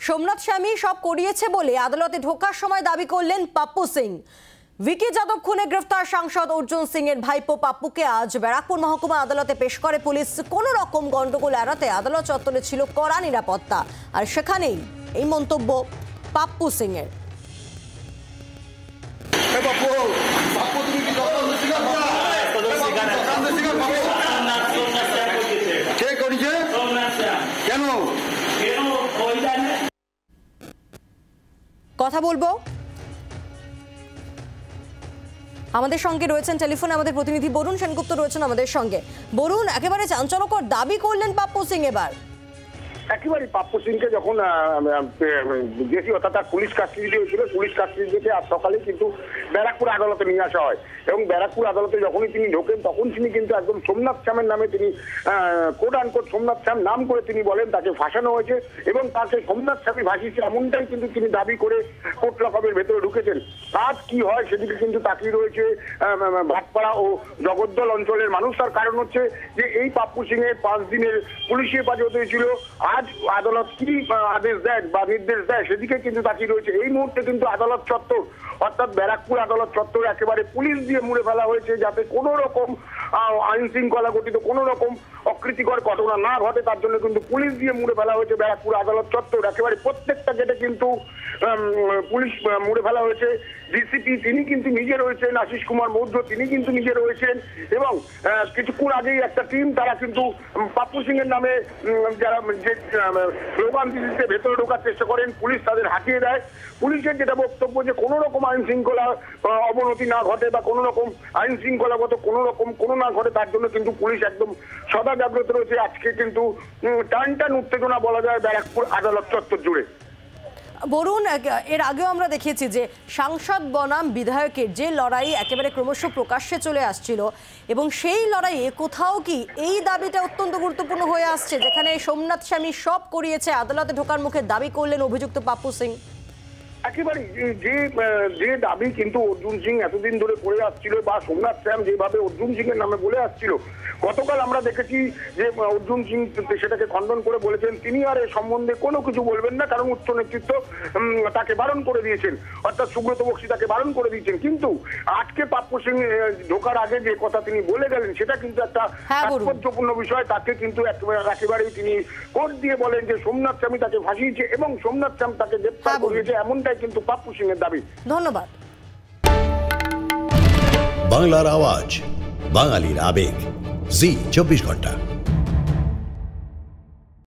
সোমনাথ স্বামী সব করিয়েছে বলে আদালতে ঢোকার সময় দাবি করলেন পাপ্পু সিং। ভিকি যাদব খুনে গ্রেফতার সাংসদ অর্জুন সিং এর ভাইপো পাপ্পুকে আজ ব্যারাকপুর মহকুমা আদালতে পেশ করে পুলিশ। কোনো রকম গন্ডগোল এড়াতে আদালত চত্বরে ছিল কড়া নিরাপত্তা, আর সেখানেই এই মন্তব্য পাপ্পু সিং এর। কথা বলবো, আমাদের সঙ্গে রয়েছেন টেলিফোনে আমাদের প্রতিনিধি বরুণ সেনগুপ্ত রয়েছেন আমাদের সঙ্গে। বরুণ, একেবারে চাঞ্চল্যকর দাবি করলেন পাপ্পু সিং এবার। একেবারে পাপ্পু সিংকে যখন জেসি অর্থাৎ পুলিশ কাস্টডি হয়েছিল, পুলিশ কাস্টডি থেকে আজ সকালে কিন্তু ব্যারাকপুর আদালতে নিয়ে আসা হয় এবং ব্যারাকপুর আদালতে যখনই তিনি ঢোকেন তখন তিনি কিন্তু একদম সোমনাথ শ্যামের নামে তিনি কোট আনকোট সোমনাথ শ্যাম নাম করে তিনি বলেন তাকে ফাঁসানো হয়েছে এবং তাকে সোমনাথ শ্যামই ভাসিয়েছে, এমনটাই কিন্তু তিনি দাবি করে কোর্ট লকআপের ভেতরে ঢুকেছেন। আজ কি হয় সেদিকে কিন্তু তাকিয়ে রয়েছে ভাটপাড়া ও জগদ্দল অঞ্চলের মানুষ। তার কারণ হচ্ছে যে এই পাপ্পু সিং এর 5 দিনের পুলিশি হেফাজত হয়েছিল, আজ আদালত কি আদেশ দেয় বা নির্দেশ দেয় সেদিকে কিন্তু তাকিয়ে রয়েছে। এই মুহূর্তে কিন্তু আদালত চত্বর অর্থাৎ ব্যারাকপুর আদালত চত্বর একেবারে পুলিশ দিয়ে মুড়ে ফেলা হয়েছে, যাতে কোনো রকম আইন শৃঙ্খলা গঠিত কোনো রকম অকৃতিকর ঘটনা না ঘটে, তার জন্য কিন্তু পুলিশ দিয়ে মুড়ে ফেলা হয়েছে ব্যারাকপুর আদালত চত্বর। একেবারে প্রত্যেকটা গেটে কিন্তু পুলিশ মুড়ে ফেলা হয়েছে। ডিসিপি তিনি কিন্তু নিজে রয়েছেন, আশিস কুমার মৌর্য তিনি কিন্তু নিজে রয়েছেন এবং কিছুক্ষণ আগেই একটা টিম তারা কিন্তু পাপ্পু সিং এর নামে যারা যে স্লোগান দিতে ভেতরে ঢোকার চেষ্টা করেন, পুলিশ তাদের হাঁটিয়ে দেয়। পুলিশের যেটা বক্তব্য যে কোনো রকম আইন শৃঙ্খলা অবনতি না ঘটে বা কোনো রকম আইন শৃঙ্খলাগত কোনো না ঘটে, তার জন্য কিন্তু পুলিশ একদম সদা জাগ্রত রয়েছে। আজকে কিন্তু টান উত্তেজনা বলা যায় ব্যারাকপুর আদালত চত্বর জুড়ে। বরুণ, এর আগেও আমরা দেখেছি যে সাংসদ বনাম বিধায়কের যে লড়াই একেবারে ক্রমশ প্রকাশ্যে চলে আসছিল এবং সেই লড়াইয়ে কোথাও কি এই দাবিটা অত্যন্ত গুরুত্বপূর্ণ হয়ে আসছে, যেখানে সোমনাথ স্বামী সব করিয়েছে আদালতে ঢোকার মুখে দাবি করলেন অভিযুক্ত পাপ্পু সিং। একেবারে যে দাবি কিন্তু অর্জুন সিং এতদিন ধরে করে আসছিল বা সোমনাথ শ্যাম যেভাবে অর্জুন সিং এর নামে বলে আসছিল, গতকাল আমরা দেখেছি যে অর্জুন সিং সেটাকে খণ্ডন করে বলেছেন তিনি আর এ সম্বন্ধে কোনো কিছু বলবেন না, কারণ উচ্চ নেতৃত্ব তাকে বারণ করে দিয়েছেন, অর্থাৎ সুব্রত বক্সী তাকে বারণ করে দিয়েছেন। কিন্তু আজকে পাপ্পু সিং ঢোকার আগে যে কথা তিনি বলে গেলেন সেটা কিন্তু একটা তাৎপর্যপূর্ণ বিষয়। তাকে কিন্তু একেবারেই তিনি কোর্ট দিয়ে বলেন যে সোমনাথ স্বামী তাকে ফাঁসিয়েছে এবং সোমনাথ শ্যাম তাকে গ্রেপ্তার করিয়েছে, এমনটাই কিন্তু পাপ্পু সিং এর দাবি। ধন্যবাদ। বাংলার আওয়াজ, বাঙালির আবেগ, জি 24 ঘন্টা।